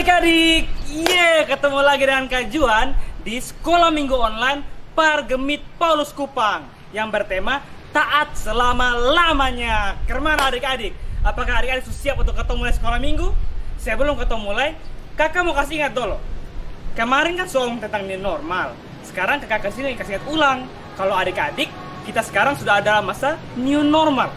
adik-adik, ketemu lagi dengan Kak Juan di Sekolah Minggu Online Pargemit Paulus Kupang yang bertema taat selama-lamanya. Kemana adik-adik? Apakah adik-adik sudah siap untuk ketemu mulai sekolah minggu? Sebelum ketemu mulai, kakak mau kasih ingat dulu. Kemarin kan soal tentang new normal. Sekarang kakak kasih ingat ulang. Kalau adik-adik, kita sekarang sudah ada masa new normal.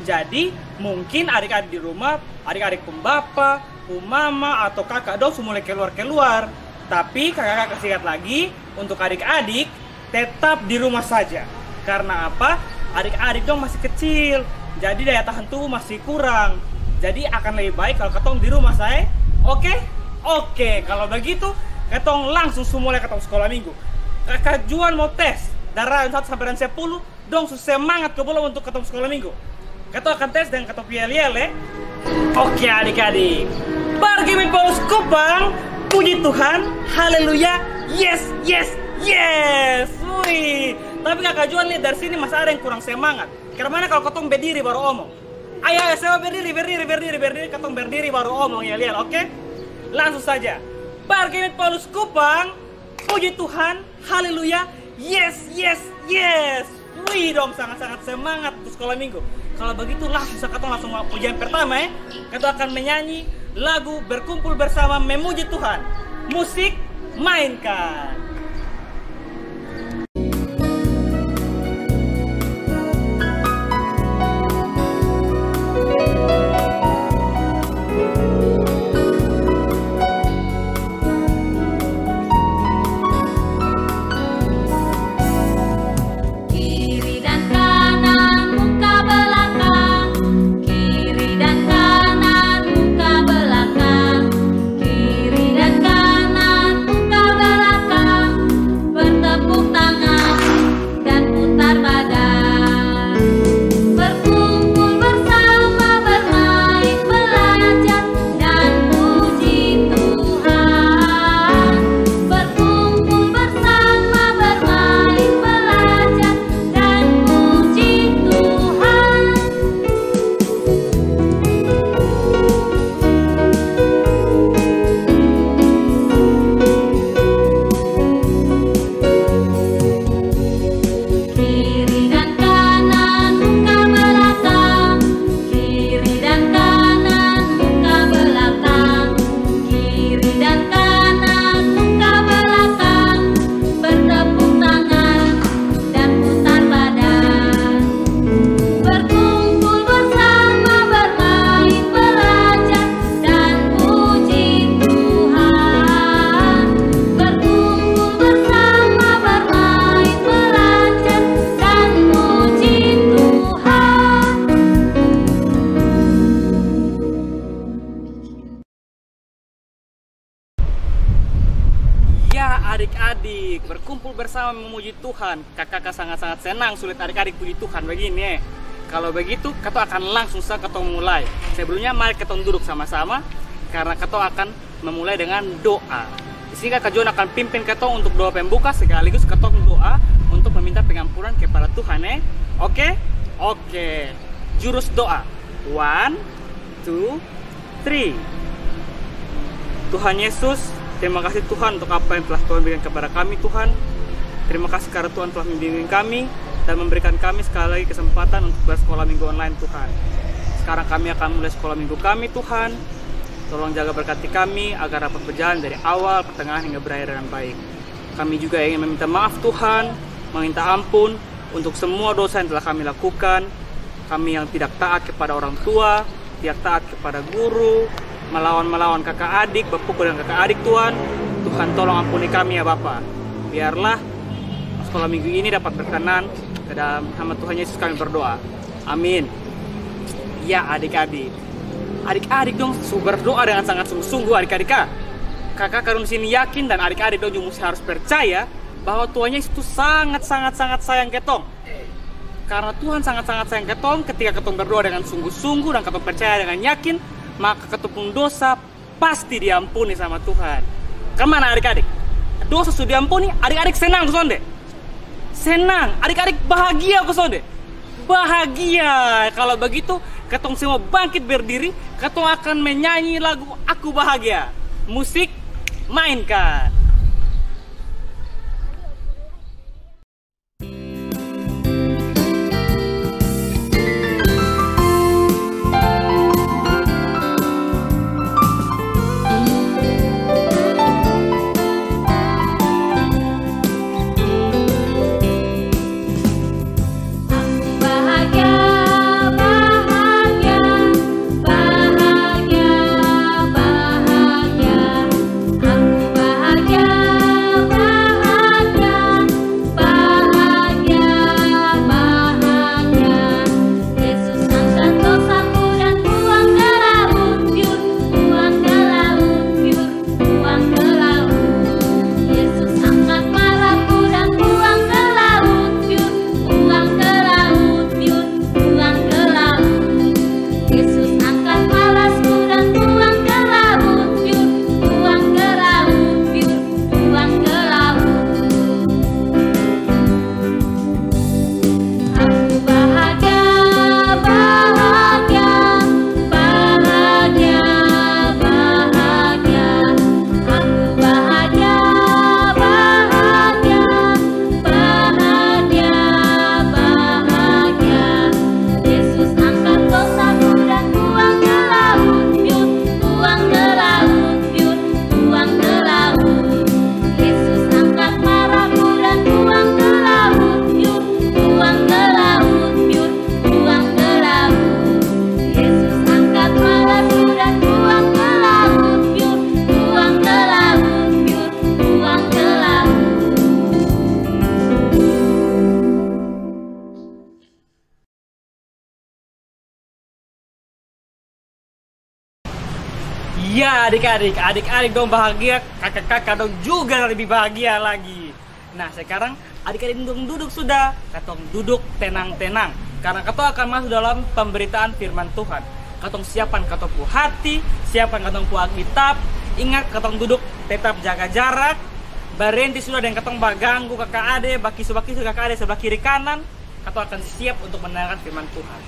Jadi mungkin adik-adik di rumah, adik-adik pembapa, mama atau kakak dong mulai keluar-keluar. Tapi kakak kasih ingat lagi untuk adik-adik tetap di rumah saja. Karena apa? Adik-adik dong masih kecil, jadi daya tahan tubuh masih kurang. Jadi akan lebih baik kalau ketong di rumah saya. Oke? Oke, kalau begitu ketong langsung mulai ketong sekolah minggu. Kakak Juan mau tes dari 1 sampai 10 dong semangat ke bola untuk ketong sekolah minggu. Ketong akan tes dengan ketong yel-yel. Oke adik-adik, Pargemit Paulus Kupang, puji Tuhan, haleluya, yes, yes, yes. Wih, tapi kakak Juan lihat dari sini masih ada yang kurang semangat. Karena kalau ketong berdiri baru omong. Ayo, saya berdiri, ketong berdiri baru omong ya lihat, oke? Langsung saja, Pargemit Paulus Kupang, puji Tuhan, haleluya, yes, yes, yes. Wih dong, sangat-sangat semangat untuk sekolah minggu. Kalau begitu ketong langsung pujian pertama ya. Ketong akan menyanyi lagu berkumpul bersama memuji Tuhan. Musik mainkan. Adik-adik berkumpul bersama memuji Tuhan. Kakak sangat-sangat senang sulit adik-adik puji Tuhan begini. Kalau begitu, ketong akan langsung ketong mulai. Sebelumnya mari ketong duduk sama-sama karena ketong akan memulai dengan doa. Di sini Kakak Juan akan pimpin ketong untuk doa pembuka sekaligus ketong doa untuk meminta pengampunan kepada Tuhan Oke? Oke. Jurus doa. 1, 2, 3. Tuhan Yesus, terima kasih Tuhan untuk apa yang telah Tuhan berikan kepada kami Tuhan. Terima kasih karena Tuhan telah membimbing kami dan memberikan kami sekali lagi kesempatan untuk bersekolah minggu online Tuhan. Sekarang kami akan mulai sekolah minggu kami Tuhan. Tolong jaga berkati kami agar dapat berjalan dari awal, pertengahan hingga berakhir dengan baik. Kami juga ingin meminta maaf Tuhan, meminta ampun untuk semua dosa yang telah kami lakukan. Kami yang tidak taat kepada orang tua, tidak taat kepada guru, melawan kakak adik, berpukul dengan kakak adik Tuhan. Tuhan tolong ampuni kami ya Bapa. Biarlah sekolah minggu ini dapat berkenan ke dalam nama Tuhan Yesus kami berdoa. Amin. Ya adik-adik, adik-adik dong berdoa dengan sangat sungguh-sungguh adik-adik. Kakak karun sini yakin dan adik-adik dong juga harus percaya bahwa Tuhan Yesus itu sangat-sangat sayang ketong. Karena Tuhan sangat-sangat sayang ketong, ketika ketong berdoa dengan sungguh-sungguh dan ketong percaya dengan yakin, maka ketepung dosa pasti diampuni sama Tuhan. Kemana adik-adik? Dosa sudah diampuni, adik-adik senang ke sonde? Senang, adik-adik bahagia ke sonde? Bahagia. Kalau begitu, ketong semua bangkit berdiri, ketong akan menyanyi lagu Aku Bahagia. musik, mainkan. Ya adik-adik dong bahagia, kakak-kakak dong juga lebih bahagia lagi. Nah sekarang adik-adik duduk sudah, katong duduk tenang-tenang. Karena katong akan masuk dalam pemberitaan firman Tuhan. Katong siapkan katong pu hati, siapkan katong pu Alkitab. Ingat katong duduk tetap jaga jarak. Berhenti sudah dengan katong baganggu kakak ade, baki-baki kakak ade sebelah kiri kanan. Katong akan siap untuk mendengarkan firman Tuhan.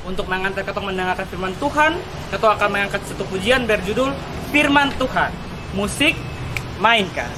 Untuk mengantar katong mendengarkan firman Tuhan, katong akan mengangkat satu pujian berjudul Firman Tuhan. Musik, mainkan.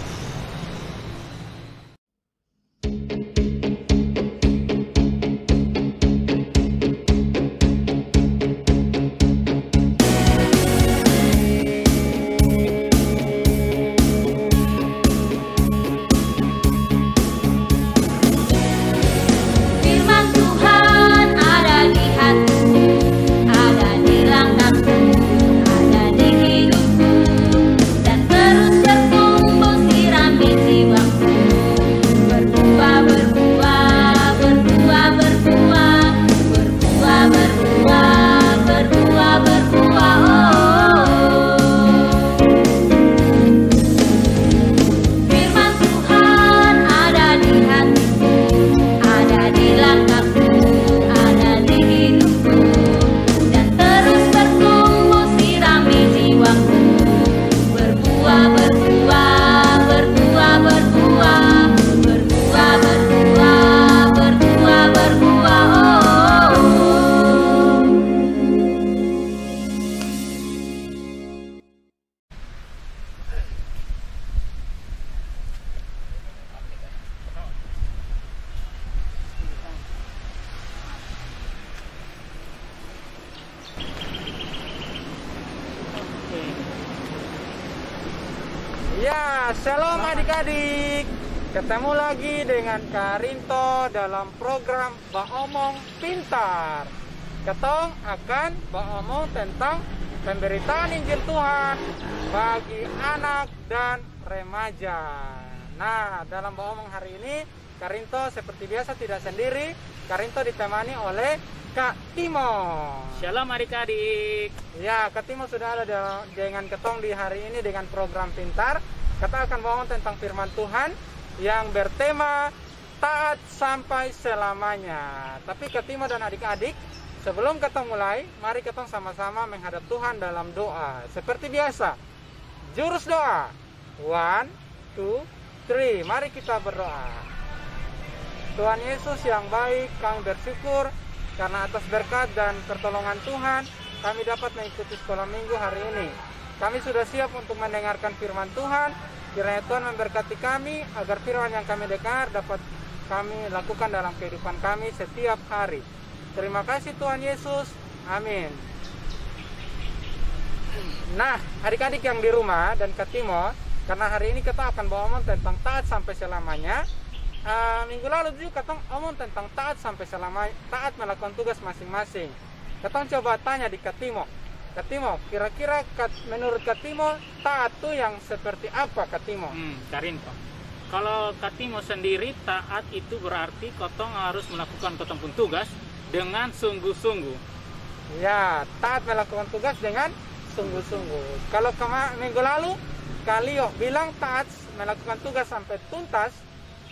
Ya, shalom adik-adik. Ketemu lagi dengan Kak Rinto dalam program Baomong Pintar. Ketong akan baomong tentang pemberitaan Injil Tuhan bagi anak dan remaja. Nah, dalam Baomong hari ini Kak Rinto seperti biasa tidak sendiri. Kak Rinto ditemani oleh Kak Timo. Shalom adik-adik. Ya, Kak Timo sudah ada dengan ketong di hari ini dengan program Pintar. Kita akan ngomong tentang firman Tuhan yang bertema taat sampai selamanya. Tapi Kak Timo dan adik-adik, sebelum kita mulai, mari kita sama-sama menghadap Tuhan dalam doa. Seperti biasa, jurus doa. 1, 2, 3. Mari kita berdoa. Tuhan Yesus yang baik, kami bersyukur karena atas berkat dan pertolongan Tuhan, kami dapat mengikuti sekolah minggu hari ini. Kami sudah siap untuk mendengarkan firman Tuhan. Kiranya Tuhan memberkati kami agar firman yang kami dengar dapat kami lakukan dalam kehidupan kami setiap hari. Terima kasih Tuhan Yesus. Amin. Nah, adik-adik yang di rumah dan Katimo, karena hari ini kita akan ngomong tentang taat sampai selamanya. Minggu lalu juga kita ngomong tentang taat sampai selamanya, taat melakukan tugas masing-masing. Kita coba tanya di Katimo, kira-kira menurut Katimo taat itu yang seperti apa Katimo? Karinto. Kalau Katimo sendiri, taat itu berarti kotong harus melakukan kotong pun tugas dengan sungguh-sungguh. Ya, taat melakukan tugas dengan sungguh-sungguh. Kalau minggu lalu Kalio bilang taat melakukan tugas sampai tuntas.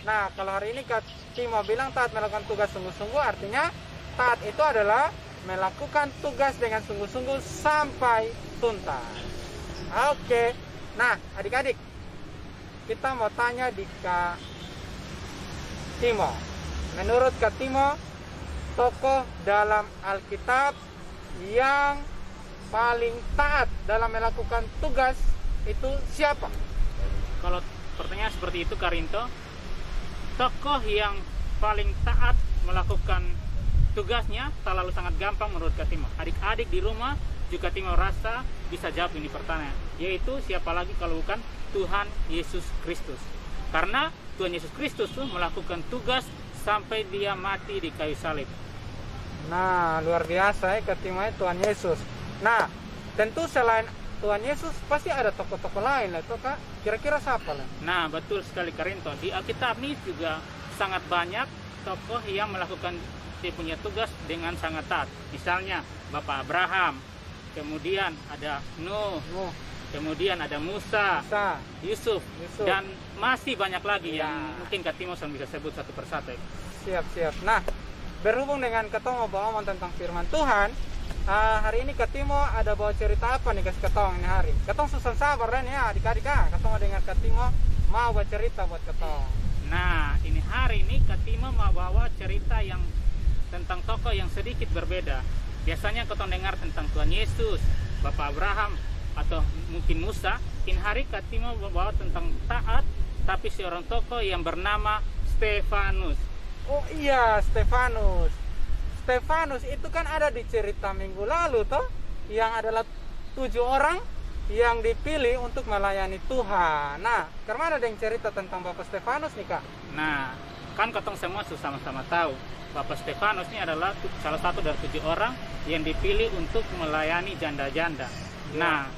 Nah, kalau hari ini Katimo bilang taat melakukan tugas sungguh-sungguh, artinya taat itu adalah melakukan tugas dengan sungguh-sungguh sampai tuntas. Oke. Nah, adik-adik, kita mau tanya di Katimo. Menurut Katimo, tokoh dalam Alkitab yang paling taat dalam melakukan tugas itu siapa? Kalau pertanyaan seperti itu Karinto, tokoh yang paling taat melakukan tugasnya terlalu sangat gampang menurut Katimo. Adik-adik di rumah juga Katimo rasa bisa jawab ini pertanyaan, yaitu siapa lagi kalau bukan Tuhan Yesus Kristus. Karena Tuhan Yesus Kristus tuh melakukan tugas sampai dia mati di kayu salib. Nah, luar biasa ya Katimo Tuhan Yesus. Nah, tentu selain Tuhan Yesus pasti ada tokoh-tokoh lain lah, Kak. Kira-kira siapa lah? Nah, betul sekali Karinto. Di Alkitab ini juga sangat banyak tokoh yang melakukan dia punya tugas dengan sangat taat. Misalnya Bapak Abraham, kemudian ada Nuh, kemudian ada Musa, Yusuf, dan masih banyak lagi yang mungkin Katimo bisa sebut satu persatu. Siap. Nah, berhubung dengan ketemu bawa tentang firman Tuhan, hari ini Katimo ada bawa cerita apa nih guys ketong ini hari? Ketong susah sabar dan ya adik-adik ketong mau dengar Katimo mau bawa cerita buat ketong. Nah, ini hari ini Katimo mau bawa cerita yang tentang tokoh yang sedikit berbeda. Biasanya ketong dengar tentang Tuhan Yesus, Bapak Abraham, atau mungkin Musa. Ini hari Katimo bawa tentang taat, tapi seorang tokoh yang bernama Stefanus. Oh iya, Stefanus. Stefanus itu kan ada di cerita minggu lalu toh, yang adalah 7 orang yang dipilih untuk melayani Tuhan. Nah, kemana ada yang cerita tentang Bapak Stefanus nih Kak? Nah, kan ketong semua sama-sama tahu Bapak Stefanus ini adalah salah satu dari 7 orang yang dipilih untuk melayani janda-janda. Nah,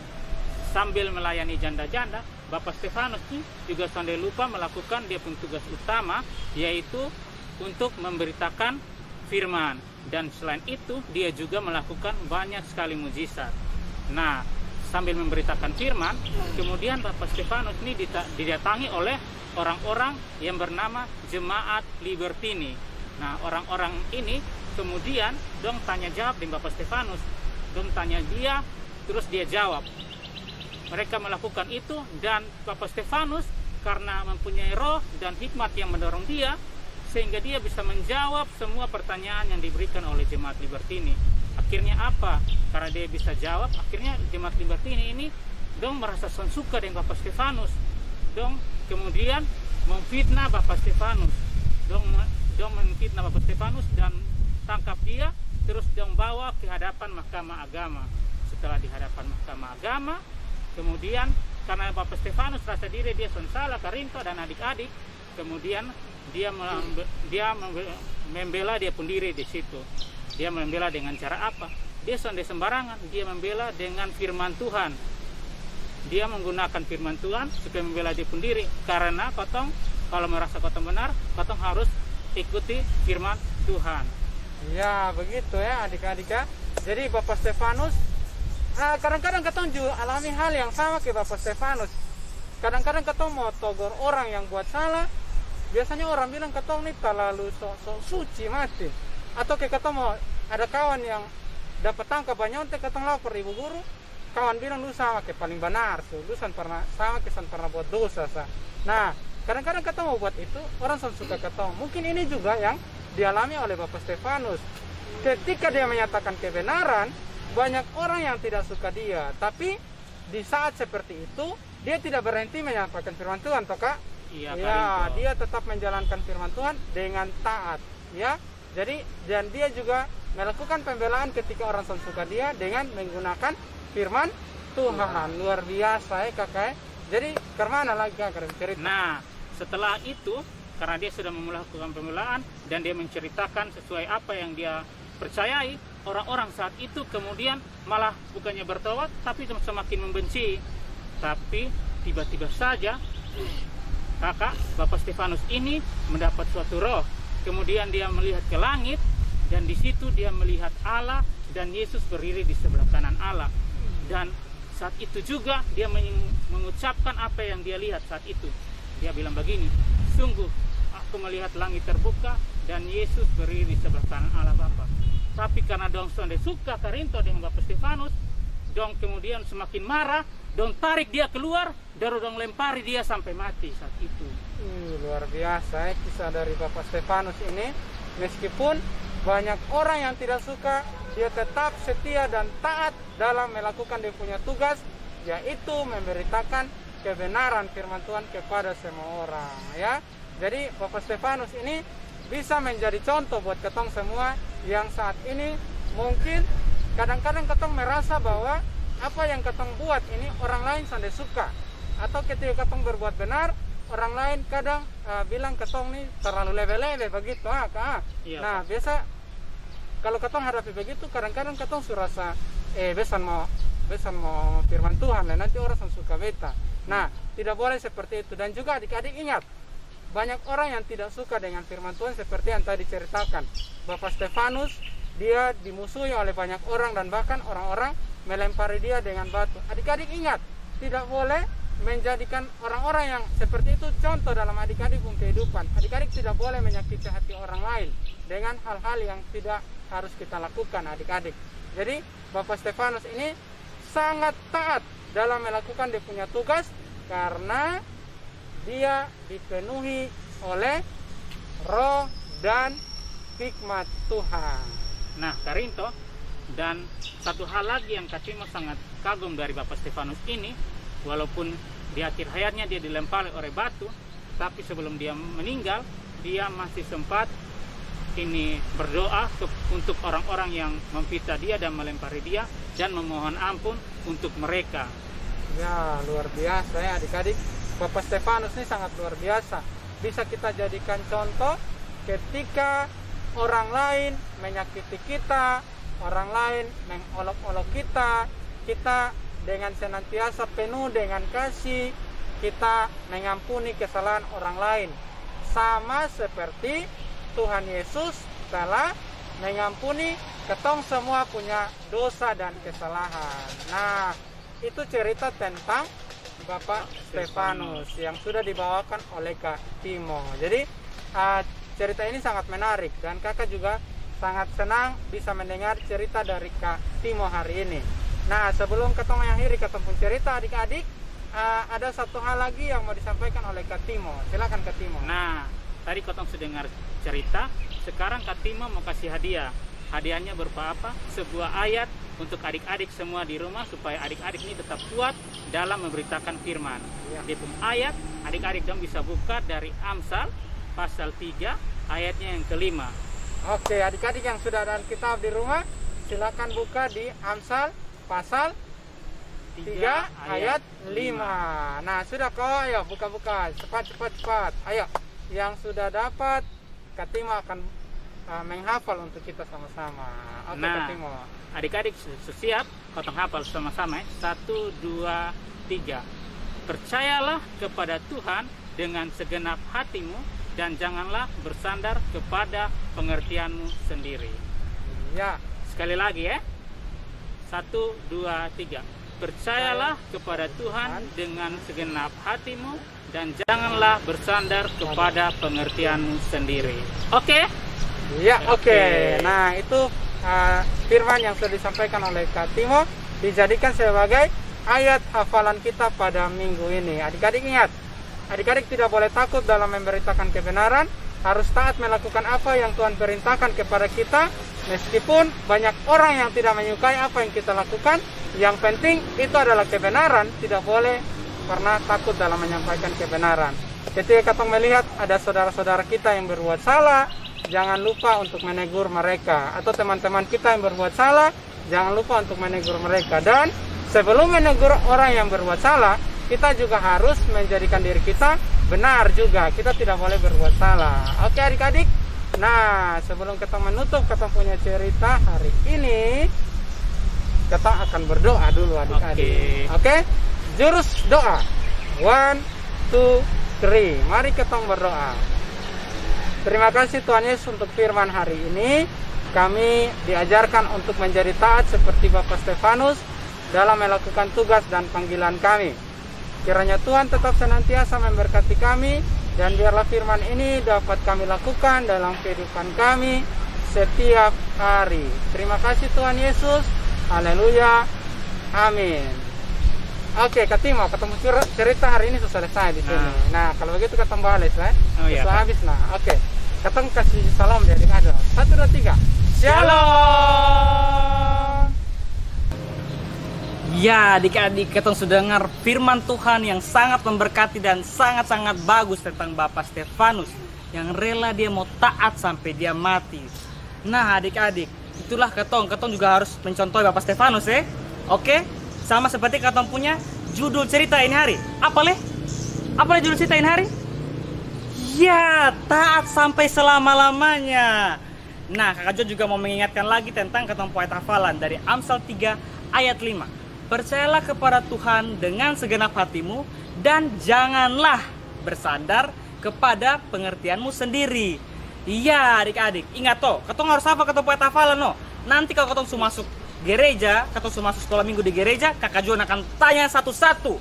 sambil melayani janda-janda, Bapak Stefanus ini juga sampai lupa melakukan dia punya tugas utama, yaitu untuk memberitakan firman. Dan selain itu dia juga melakukan banyak sekali mujizat. Nah, sambil memberitakan firman, kemudian Bapak Stefanus ini didatangi oleh orang-orang yang bernama Jemaat Libertini. Nah, orang-orang ini kemudian dong tanya jawab dengan Bapak Stefanus. Dong tanya dia, terus dia jawab. Mereka melakukan itu, dan Bapak Stefanus karena mempunyai roh dan hikmat yang mendorong dia, sehingga dia bisa menjawab semua pertanyaan yang diberikan oleh Jemaat Libertini. Akhirnya apa? Karena dia bisa jawab, akhirnya Jemaat Libertini ini dong merasa suka dengan Bapak Stefanus. Dong kemudian memfitnah Bapak Stefanus. Dong memfitnah Bapak Stefanus dan tangkap dia, terus dong bawa ke hadapan Mahkamah Agama. Setelah di hadapan Mahkamah Agama, kemudian karena Bapak Stefanus rasa diri dia salah, Karinto dan adik-adik, kemudian dia membela dia pun diri di situ. Dia membela dengan cara apa? Dia sonde sembarangan, dia membela dengan firman Tuhan. Dia menggunakan firman Tuhan supaya membela dia pun diri. Karena kotong kalau merasa kotong benar, kotong harus ikuti firman Tuhan. Ya, begitu ya adik-adik ya. Jadi Bapak Stefanus kadang-kadang ketong juga alami hal yang sama ke Bapak Stefanus. Kadang-kadang ketong mau tegur orang yang buat salah, biasanya orang bilang ketong nih terlalu sok suci mati. Atau kayak ketong mau ada kawan yang dapat tangkap banyak untuk ketong lapor ibu guru, kawan bilang lu sama kayak paling benar, lu pernah sama kayak pernah buat dosa. Nah, kadang-kadang ketong mau buat itu, orang suka ketong. Mungkin ini juga yang dialami oleh Bapak Stefanus. Ketika dia menyatakan kebenaran, banyak orang yang tidak suka dia, tapi di saat seperti itu dia tidak berhenti menyampaikan firman Tuhan, toh Kak? Iya, Ya, Karinto. dia tetap menjalankan firman Tuhan dengan taat, ya. Jadi dan dia juga melakukan pembelaan ketika orang suka dia dengan menggunakan firman Tuhan. Luar biasa ya Kakak. Jadi kemana lagi Kak cerita? Nah, setelah itu karena dia sudah melakukan pembelaan dan dia menceritakan sesuai apa yang dia percayai, orang-orang saat itu kemudian malah bukannya bertobat tapi semakin membenci. Tapi tiba-tiba saja kakak Bapak Stefanus ini mendapat suatu roh. Kemudian dia melihat ke langit dan di situ dia melihat Allah dan Yesus berdiri di sebelah kanan Allah. Dan saat itu juga dia mengucapkan apa yang dia lihat saat itu. Dia bilang begini, sungguh aku melihat langit terbuka dan Yesus berdiri di sebelah kanan Allah Bapa. Tapi karena dong sonde suka Karinto dengan Bapak Stefanus, dong kemudian semakin marah, dong tarik dia keluar, dong lempari dia sampai mati saat itu. Luar biasa ya kisah dari Bapak Stefanus ini. Meskipun banyak orang yang tidak suka, dia tetap setia dan taat dalam melakukan dia punya tugas, yaitu memberitakan kebenaran firman Tuhan kepada semua orang, ya. Jadi Bapak Stefanus ini bisa menjadi contoh buat ketong semua yang saat ini mungkin kadang-kadang ketong merasa bahwa apa yang ketong buat ini orang lain sande suka, atau ketika ketong berbuat benar orang lain kadang bilang ketong nih terlalu lebe-lebe begitu Kak. Iya, Nah biasa kalau ketong hadapi begitu kadang-kadang ketong surasa besan mau firman Tuhan dan nanti orang suka beta. Nah tidak boleh seperti itu. Dan juga adik-adik ingat, banyak orang yang tidak suka dengan firman Tuhan seperti yang tadi diceritakan Bapak Stefanus. Dia dimusuhi oleh banyak orang dan bahkan orang-orang melempari dia dengan batu. Adik-adik ingat, tidak boleh menjadikan orang-orang yang seperti itu contoh dalam adik-adik pun kehidupan. Adik-adik tidak boleh menyakiti hati orang lain dengan hal-hal yang tidak harus kita lakukan adik-adik. Jadi Bapak Stefanus ini sangat taat dalam melakukan dia punya tugas karena dia dipenuhi oleh roh dan hikmat Tuhan. Nah, Karinto, dan satu hal lagi yang Kak Timo sangat kagum dari Bapak Stefanus ini, walaupun di akhir hayatnya dia dilempari oleh batu, tapi sebelum dia meninggal, dia masih sempat ini berdoa untuk orang-orang yang memfitnah dia dan melempari dia dan memohon ampun untuk mereka. Ya, luar biasa ya adik-adik. Bapak Stefanus ini sangat luar biasa. Bisa kita jadikan contoh ketika orang lain menyakiti kita, orang lain mengolok-olok kita, kita dengan senantiasa penuh dengan kasih, kita mengampuni kesalahan orang lain. Sama seperti Tuhan Yesus telah mengampuni ketong semua punya dosa dan kesalahan. Nah, itu cerita tentang Bapak Stefanus yang sudah dibawakan oleh Kak Timo. Jadi cerita ini sangat menarik dan kakak juga sangat senang bisa mendengar cerita dari Kak Timo hari ini. Nah, sebelum ketemu mengakhiri ketemu cerita adik-adik, ada satu hal lagi yang mau disampaikan oleh Kak Timo. Silakan Kak Timo. Nah, tadi ketemu sudah dengar cerita, sekarang Kak Timo mau kasih hadiah. Hadiahnya berupa apa? Sebuah ayat untuk adik-adik semua di rumah supaya adik-adik ini tetap kuat dalam memberitakan firman. Ya. Di ayat adik-adik dong bisa buka dari Amsal pasal 3 ayatnya yang kelima. Oke, adik-adik yang sudah ada kitab di rumah, silakan buka di Amsal pasal 3 ayat 5. Nah, sudah kok, ayo buka-buka, cepat. Ayo, yang sudah dapat, Kak Timo akan menghafal untuk kita sama-sama. Oke, Nah, Kak Timo. adik-adik siap, kotong hafal sama-sama. 1, 2, 3. Percayalah kepada Tuhan dengan segenap hatimu dan janganlah bersandar kepada pengertianmu sendiri. Ya, Sekali lagi ya. 1, 2, 3. Percayalah kepada Tuhan dengan segenap hatimu dan janganlah bersandar kepada pengertianmu sendiri. Oke? ya, oke. Oke. Nah, itu firman yang sudah disampaikan oleh Kak Timo dijadikan sebagai ayat hafalan kita pada minggu ini. Adik-adik ingat, adik-adik tidak boleh takut dalam memberitakan kebenaran harus taat melakukan apa yang Tuhan perintahkan kepada kita. Meskipun banyak orang yang tidak menyukai apa yang kita lakukan, yang penting itu adalah kebenaran. Tidak boleh pernah takut dalam menyampaikan kebenaran. Ketika kita melihat ada saudara-saudara kita yang berbuat salah, jangan lupa untuk menegur mereka. Atau teman-teman kita yang berbuat salah, jangan lupa untuk menegur mereka. Dan sebelum menegur orang yang berbuat salah, kita juga harus menjadikan diri kita benar juga. Kita tidak boleh berbuat salah. Oke adik-adik. Nah, sebelum kita menutup kita punya cerita hari ini, kita akan berdoa dulu adik-adik. Oke? Jurus doa. 1, 2, 3. Mari kita berdoa. Terima kasih Tuhan Yesus untuk firman hari ini. Kami diajarkan untuk menjadi taat seperti Bapak Stefanus dalam melakukan tugas dan panggilan kami. Kiranya Tuhan tetap senantiasa memberkati kami, dan biarlah firman ini dapat kami lakukan dalam kehidupan kami setiap hari. Terima kasih Tuhan Yesus. Haleluya. Amin. Oke, Katimo, ketemu cerita hari ini sudah selesai di sini. Nah, kalau begitu ketemu balik ya. Oh iya. Sudah habis nah. Oke. Ketemu kasih salam dari adik. 1, 2, 3. Shalom. Ya adik-adik, kita sudah dengar firman Tuhan yang sangat memberkati dan sangat-sangat bagus tentang Bapak Stefanus yang rela dia mau taat sampai dia mati. Nah adik-adik, itulah ketong juga harus mencontohi Bapak Stefanus ya. Oke, sama seperti ketong punya judul cerita ini hari. Apa judul cerita ini hari? Ya, taat sampai selama-lamanya. Nah, Kakak Jo juga mau mengingatkan lagi tentang ketong poin hafalan dari Amsal 3 ayat 5. Percayalah kepada Tuhan dengan segenap hatimu dan janganlah bersandar kepada pengertianmu sendiri. Iya adik-adik, ingat toh, ketong harus apa ketong poin hafalan no. Nanti kalau ketong sudah masuk gereja, ketong sudah masuk sekolah minggu di gereja, Kakak Jo akan tanya satu-satu.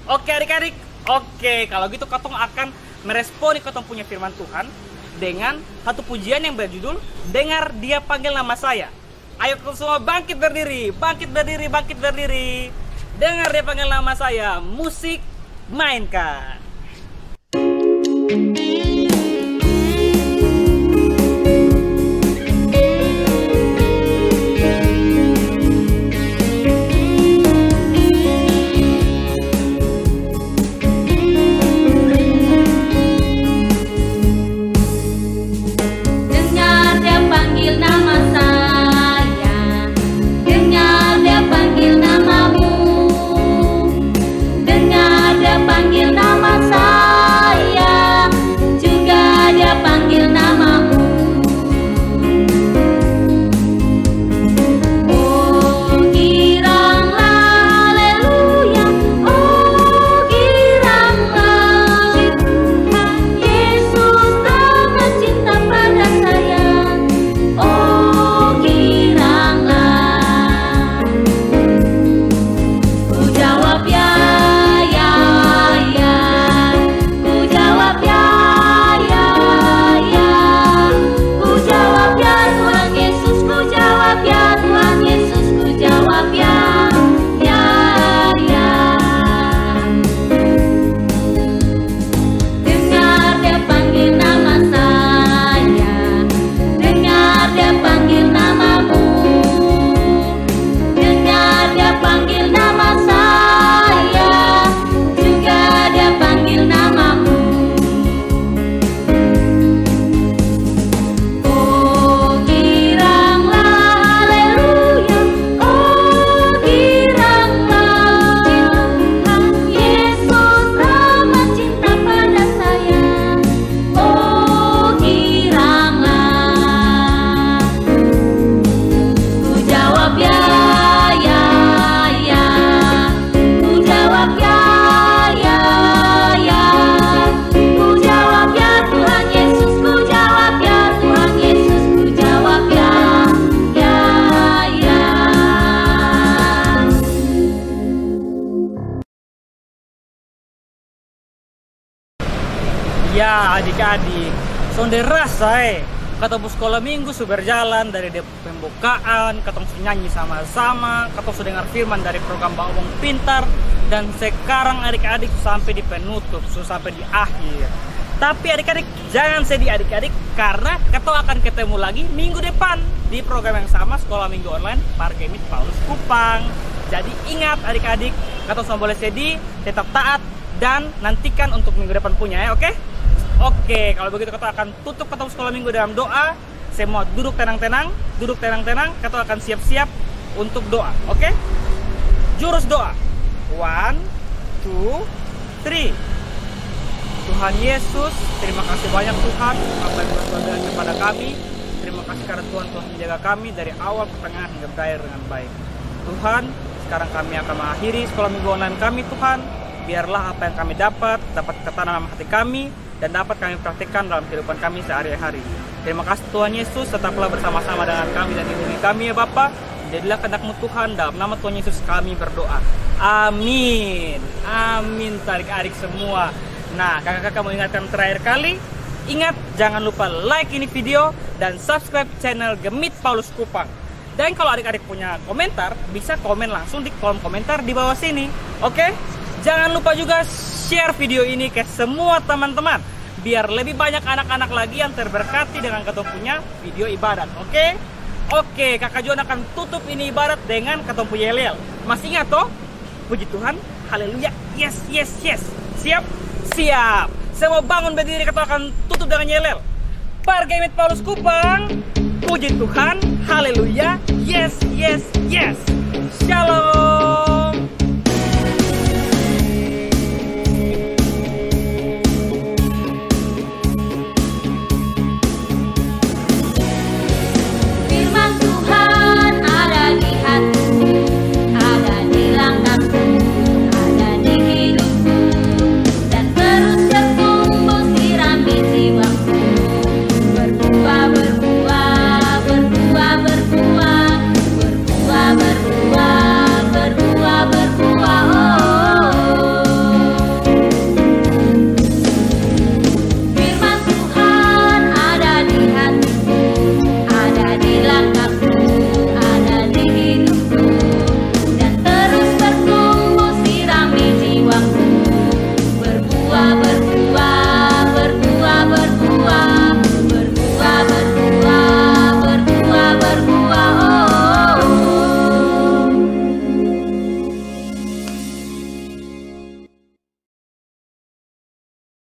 Oke adik-adik, oke, kalau gitu ketong akan meresponi ketong punya firman Tuhan dengan satu pujian yang berjudul Dengar Dia Panggil Nama Saya. Ayo kita semua bangkit berdiri, bangkit berdiri, bangkit berdiri. Dengar Dia Panggil Nama Saya. Musik mainkan. Ya adik-adik, sonde rasa ketemu sekolah minggu sudah berjalan dari pembukaan, ketemu nyanyi sama-sama, ketemu sudah dengar firman dari program Bawang Pintar, dan sekarang adik-adik sampai di penutup, sampai di akhir. Tapi adik-adik jangan sedih adik-adik, karena kita akan ketemu lagi minggu depan di program yang sama, Sekolah Minggu Online Pargemit Paulus Kupang. Jadi ingat adik-adik, kita semua boleh sedih, tetap taat, dan nantikan untuk minggu depan punya ya, oke? Oke, kalau begitu kita akan tutup ketemu sekolah minggu dalam doa. Semua duduk tenang-tenang, kita akan siap-siap untuk doa, oke? Jurus doa. 1, 2, 3. Tuhan Yesus, terima kasih banyak Tuhan apa yang Tuhan berikan kepada kami. Terima kasih karena Tuhan telah menjaga kami dari awal, pertengahan hingga berakhir dengan baik. Tuhan, sekarang kami akan mengakhiri sekolah minggu online kami Tuhan. Biarlah apa yang kami dapat ketanam dalam hati kami dan dapat kami praktikkan dalam kehidupan kami sehari-hari. Terima kasih Tuhan Yesus, tetaplah bersama-sama dengan kami dan lindungi kami ya Bapa. Jadilah kehendak-Mu Tuhan, dalam nama Tuhan Yesus kami berdoa. Amin. Amin adik-adik semua. Nah, kakak-kakak mau ingatkan terakhir kali, ingat jangan lupa like ini video dan subscribe channel Gemit Paulus Kupang. Dan kalau adik-adik punya komentar, bisa komen langsung di kolom komentar di bawah sini. Oke? Jangan lupa juga share video ini ke semua teman-teman, biar lebih banyak anak-anak lagi yang terberkati dengan ketemu punya video ibadat. Oke? Oke, kakak Juan akan tutup ini ibadat dengan ketemu punya yel-yel. Masih ingat toh? Puji Tuhan, haleluya, yes, yes, yes. Siap? Siap. Saya mau bangun berdiri, kita akan tutup dengan yel-yel. Pargemit Paulus Kupang, puji Tuhan, haleluya, yes, yes, yes. Shalom.